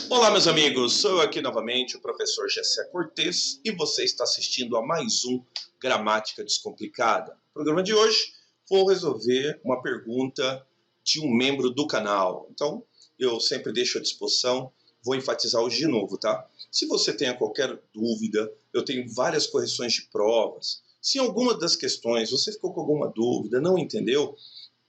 Olá, meus amigos, sou eu aqui novamente, o professor Gessé Cortes, e você está assistindo a mais um Gramática Descomplicada. No programa de hoje, vou resolver uma pergunta de um membro do canal. Então, eu sempre deixo à disposição, vou enfatizar hoje de novo, tá? Se você tem qualquer dúvida, eu tenho várias correções de provas. Se em alguma das questões você ficou com alguma dúvida, não entendeu,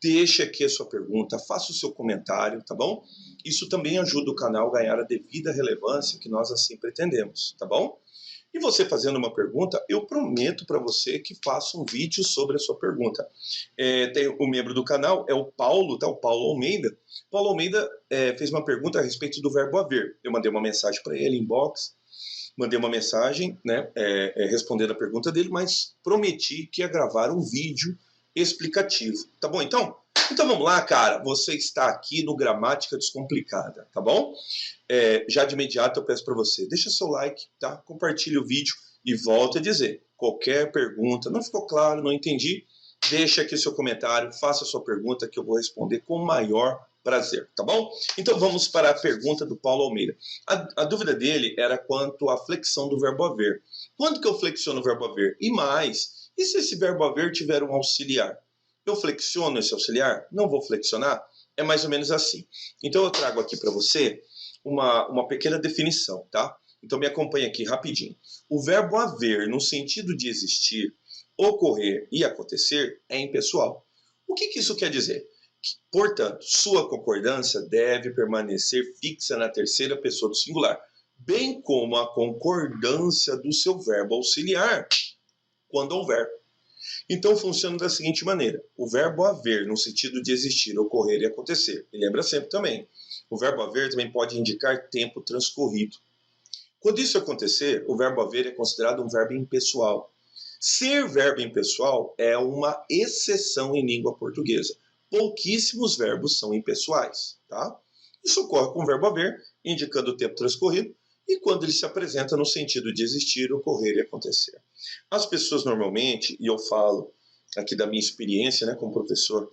deixe aqui a sua pergunta, faça o seu comentário, tá bom? Isso também ajuda o canal a ganhar a devida relevância que nós assim pretendemos, tá bom? E você fazendo uma pergunta, eu prometo para você que faça um vídeo sobre a sua pergunta. Tem o membro do canal, é o Paulo, tá? O Paulo Almeida. Paulo Almeida fez uma pergunta a respeito do verbo haver. Eu mandei uma mensagem para ele, inbox, mandei uma mensagem, né, respondendo a pergunta dele, mas prometi que ia gravar um vídeo explicativo, tá bom? Então vamos lá, cara. Você está aqui no Gramática Descomplicada, tá bom? Já de imediato eu peço para você, deixa seu like, tá? Compartilhe o vídeo e volta a dizer, qualquer pergunta, não ficou claro, não entendi, deixa aqui seu comentário, faça a sua pergunta que eu vou responder com o maior prazer, tá bom? Então vamos para a pergunta do Paulo Almeida. A dúvida dele era quanto à flexão do verbo haver. Quando que eu flexiono o verbo haver? E mais, e se esse verbo haver tiver um auxiliar? Eu flexiono esse auxiliar? Não vou flexionar? É mais ou menos assim. Então eu trago aqui para você uma pequena definição, tá? Então me acompanha aqui rapidinho. O verbo haver, no sentido de existir, ocorrer e acontecer, é impessoal. O que isso quer dizer? Portanto, sua concordância deve permanecer fixa na terceira pessoa do singular, bem como a concordância do seu verbo auxiliar, quando houver. Então funciona da seguinte maneira: o verbo haver, no sentido de existir, ocorrer e acontecer. E lembra sempre também, o verbo haver também pode indicar tempo transcorrido. Quando isso acontecer, o verbo haver é considerado um verbo impessoal. Ser verbo impessoal é uma exceção em língua portuguesa. Pouquíssimos verbos são impessoais, tá? Isso ocorre com o verbo haver, indicando o tempo transcorrido, e quando ele se apresenta no sentido de existir, ocorrer e acontecer. As pessoas normalmente, e eu falo aqui da minha experiência, né, como professor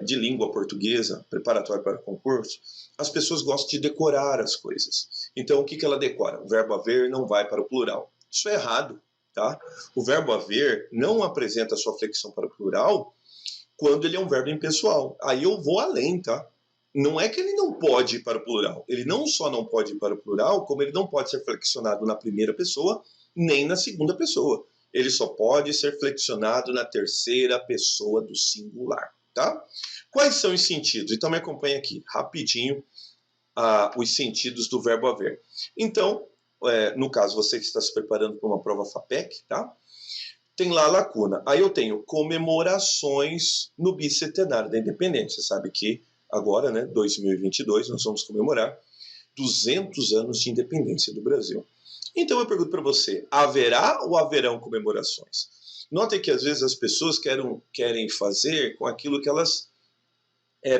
de língua portuguesa, preparatório para concurso, as pessoas gostam de decorar as coisas. Então, o que ela decora? O verbo haver não vai para o plural. Isso é errado, tá? O verbo haver não apresenta sua flexão para o plural quando ele é um verbo impessoal. Aí eu vou além, tá? Não é que ele não pode ir para o plural. Ele não só não pode ir para o plural, como ele não pode ser flexionado na primeira pessoa, nem na segunda pessoa. Ele só pode ser flexionado na terceira pessoa do singular, tá? Quais são os sentidos? Então me acompanha aqui, rapidinho, os sentidos do verbo haver. Então, no caso, você que está se preparando para uma prova FAPEC, tá? Tem lá a lacuna. Aí eu tenho comemorações no bicentenário da independência. Você sabe que agora, né, 2022, nós vamos comemorar 200 anos de independência do Brasil. Então eu pergunto para você, haverá ou haverão comemorações? Notem que às vezes as pessoas querem fazer com aquilo que elas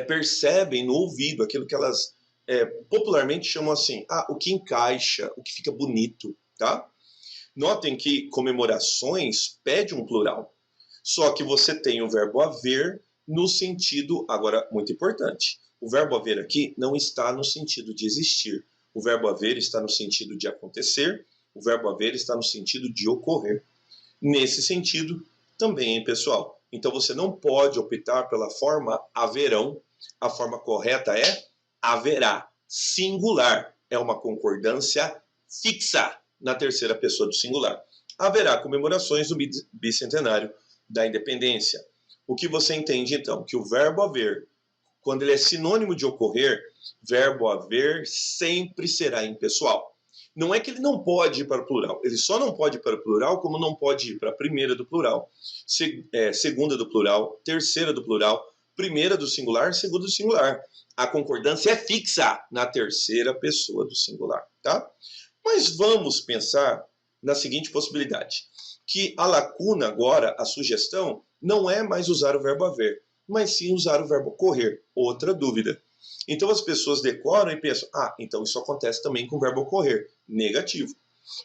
percebem no ouvido, aquilo que elas popularmente chamam assim, o que encaixa, o que fica bonito, tá? Notem que comemorações pede um plural. Só que você tem o verbo haver no sentido, agora muito importante, o verbo haver aqui não está no sentido de existir. O verbo haver está no sentido de acontecer, o verbo haver está no sentido de ocorrer. Nesse sentido, também é impessoal. Então você não pode optar pela forma haverão. A forma correta é haverá. Singular. É uma concordância fixa na terceira pessoa do singular. Haverá comemorações do bicentenário da independência. O que você entende, então? Que o verbo haver, quando ele é sinônimo de ocorrer, verbo haver sempre será impessoal. Não é que ele não pode ir para o plural. Ele só não pode ir para o plural, como não pode ir para a primeira do plural, segunda do plural, terceira do plural, primeira do singular, segunda do singular. A concordância é fixa na terceira pessoa do singular, tá? Mas vamos pensar na seguinte possibilidade, que a lacuna agora, a sugestão, não é mais usar o verbo haver, mas sim usar o verbo correr. Outra dúvida. Então as pessoas decoram e pensam, então isso acontece também com o verbo ocorrer. Negativo.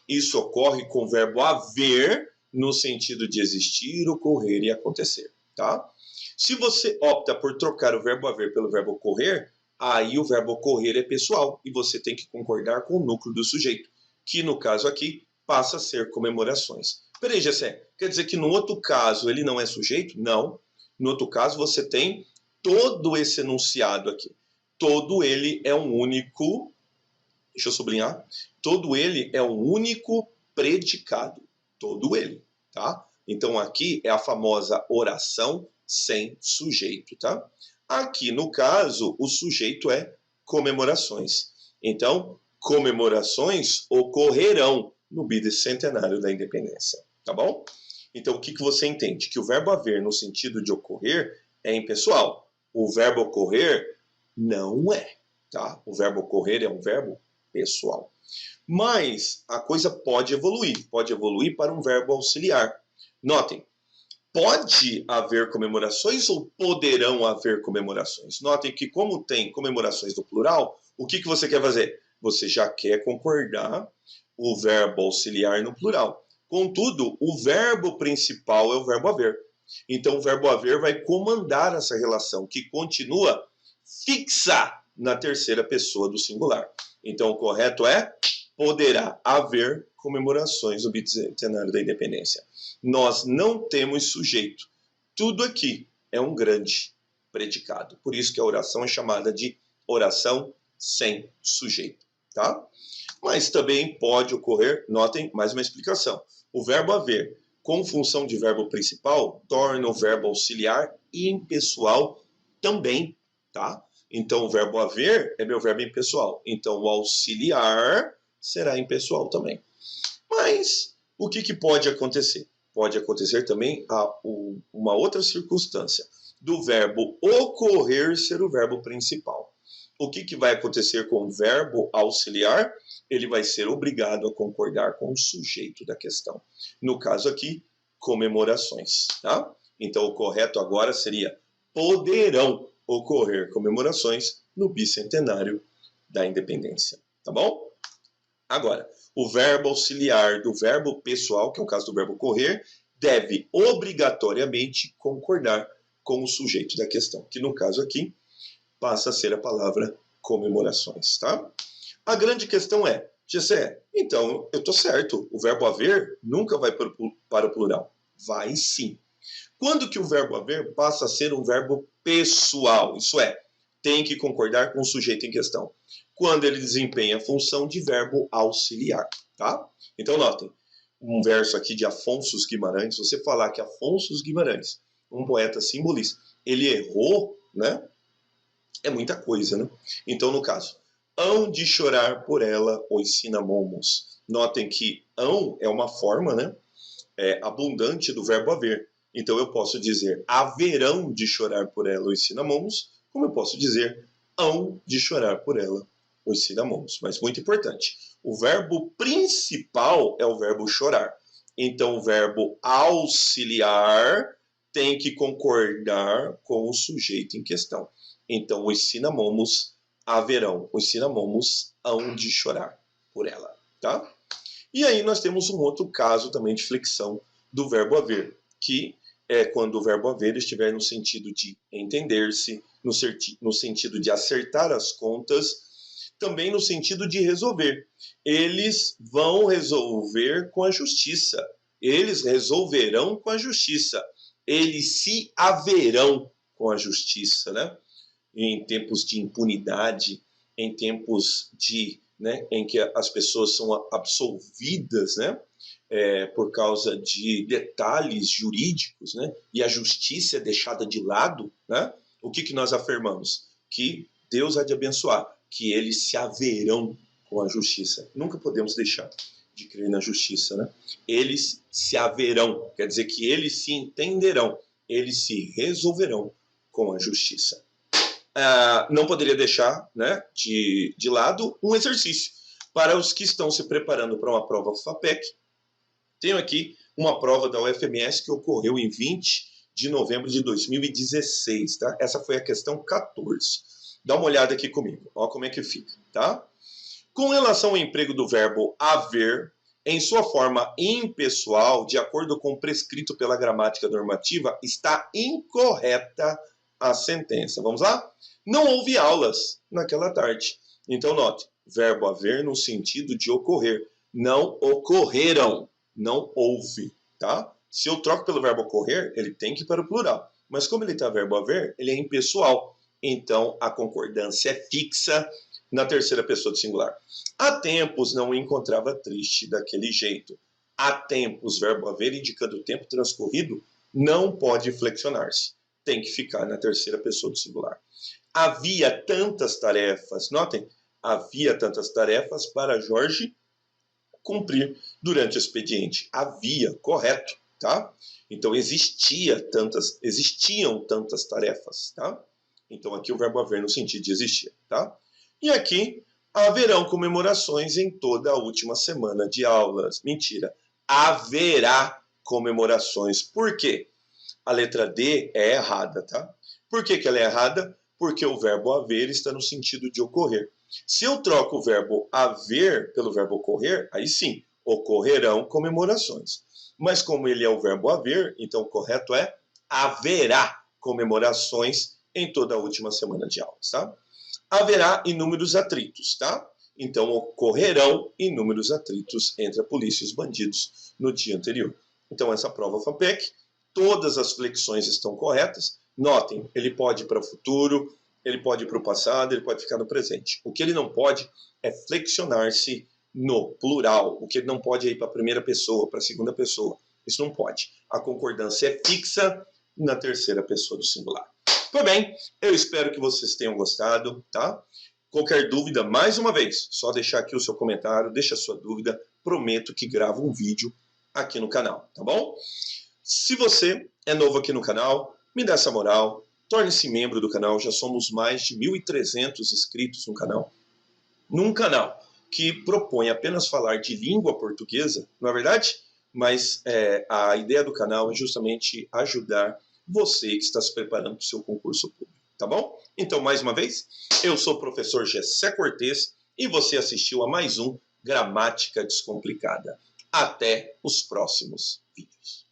Isso ocorre com o verbo haver, no sentido de existir, ocorrer e acontecer, tá? Se você opta por trocar o verbo haver pelo verbo ocorrer, aí o verbo ocorrer é pessoal e você tem que concordar com o núcleo do sujeito, que no caso aqui passa a ser comemorações. Peraí, Gessé, quer dizer que no outro caso ele não é sujeito? Não. No outro caso você tem todo esse enunciado aqui. Todo ele é um único, deixa eu sublinhar, todo ele é um único predicado. Todo ele, tá? Então aqui é a famosa oração sem sujeito, tá? Aqui no caso o sujeito é comemorações. Então, comemorações ocorrerão no bicentenário da independência, tá bom? Então o que você entende? Que o verbo haver no sentido de ocorrer é impessoal. O verbo ocorrer não é, tá? O verbo ocorrer é um verbo pessoal. Mas a coisa pode evoluir para um verbo auxiliar. Notem, pode haver comemorações ou poderão haver comemorações? Notem que como tem comemorações no plural, o que você quer fazer? Você já quer concordar o verbo auxiliar no plural. Contudo, o verbo principal é o verbo haver. Então o verbo haver vai comandar essa relação, que continua fixa na terceira pessoa do singular. Então o correto é: poderá haver comemorações do bicentenário da independência. Nós não temos sujeito. Tudo aqui é um grande predicado. Por isso que a oração é chamada de oração sem sujeito, tá? Mas também pode ocorrer, notem, mais uma explicação. O verbo haver, com função de verbo principal, torna o verbo auxiliar impessoal também, tá? Então, o verbo haver é meu verbo impessoal. Então, o auxiliar será impessoal também. Mas, o que pode acontecer? Pode acontecer também uma outra circunstância, do verbo ocorrer ser o verbo principal. O que vai acontecer com o verbo auxiliar? Ele vai ser obrigado a concordar com o sujeito da questão. No caso aqui, comemorações, tá? Então, o correto agora seria: poderão ocorrer comemorações no bicentenário da independência, tá bom? Agora, o verbo auxiliar do verbo pessoal, que é o caso do verbo ocorrer, deve obrigatoriamente concordar com o sujeito da questão, que no caso aqui passa a ser a palavra comemorações, tá? A grande questão é, Gessé, então eu tô certo, o verbo haver nunca vai para o plural. Vai sim. Quando que o verbo haver passa a ser um verbo pessoal? Isso é, tem que concordar com o sujeito em questão. Quando ele desempenha a função de verbo auxiliar, tá? Então notem, um verso aqui de Afonso Guimarães, se você falar que Afonso Guimarães, um poeta simbolista, ele errou, né? É muita coisa, né? Então, no caso, hão de chorar por ela os cinamomos. Notem que hão é uma forma, né? Abundante do verbo haver. Então eu posso dizer haverão de chorar por ela os cinamomos, como eu posso dizer hão de chorar por ela os cinamomos. Mas muito importante, o verbo principal é o verbo chorar. Então o verbo auxiliar tem que concordar com o sujeito em questão. Então os cinamomos haverão, os cinamomos hão de chorar por ela, tá? E aí nós temos um outro caso também de flexão do verbo haver, que é quando o verbo haver estiver no sentido de entender-se, no sentido de acertar as contas, também no sentido de resolver. Eles vão resolver com a justiça. Eles resolverão com a justiça. Eles se haverão com a justiça, né? Em tempos de impunidade, em tempos em que as pessoas são absolvidas, né? Por causa de detalhes jurídicos, né? E a justiça é deixada de lado, né? O que nós afirmamos? Que Deus há de abençoar, que eles se haverão com a justiça. Nunca podemos deixar de crer na justiça, né? Eles se haverão, quer dizer que eles se entenderão, eles se resolverão com a justiça. Não poderia deixar, né, de lado um exercício para os que estão se preparando para uma prova FAPEC. Tenho aqui uma prova da UFMS que ocorreu em 20 de novembro de 2016, tá? Essa foi a questão 14. Dá uma olhada aqui comigo, olha como é que fica, tá? Com relação ao emprego do verbo haver, em sua forma impessoal, de acordo com o prescrito pela gramática normativa, está incorreta a sentença. Vamos lá? Não houve aulas naquela tarde. Então, note, verbo haver no sentido de ocorrer. Não ocorreram, não houve, tá? Se eu troco pelo verbo ocorrer, ele tem que ir para o plural. Mas como ele está verbo haver, ele é impessoal. Então, a concordância é fixa na terceira pessoa do singular. Há tempos não o encontrava triste daquele jeito. Há tempos, verbo haver indicando o tempo transcorrido, não pode flexionar-se. Tem que ficar na terceira pessoa do singular. Havia tantas tarefas, notem, havia tantas tarefas para Jorge cumprir durante o expediente. Havia, correto, tá? Então existiam tantas tarefas, tá? Então aqui o verbo haver no sentido de existir, tá? E aqui haverão comemorações em toda a última semana de aulas. Mentira. Haverá comemorações. Por quê? A letra D é errada, tá? Por que ela é errada? Porque o verbo haver está no sentido de ocorrer. Se eu troco o verbo haver pelo verbo ocorrer, aí sim, ocorrerão comemorações. Mas como ele é o verbo haver, então o correto é haverá comemorações em toda a última semana de aulas, tá? Haverá inúmeros atritos, tá? Então ocorrerão inúmeros atritos entre a polícia e os bandidos no dia anterior. Então essa prova FAPEC, todas as flexões estão corretas. Notem, ele pode ir para o futuro, ele pode ir para o passado, ele pode ficar no presente. O que ele não pode é flexionar-se no plural. O que ele não pode é ir para a primeira pessoa, para a segunda pessoa. Isso não pode. A concordância é fixa na terceira pessoa do singular. Pois bem, eu espero que vocês tenham gostado, tá? Qualquer dúvida, mais uma vez, só deixar aqui o seu comentário, deixa a sua dúvida, prometo que gravo um vídeo aqui no canal, tá bom? Se você é novo aqui no canal, me dá essa moral, torne-se membro do canal, já somos mais de 1.300 inscritos no canal. Num canal que propõe apenas falar de língua portuguesa, não é verdade? Mas a ideia do canal é justamente ajudar você que está se preparando para o seu concurso público, tá bom? Então, mais uma vez, eu sou o professor Gessé Cortês e você assistiu a mais um Gramática Descomplicada. Até os próximos vídeos.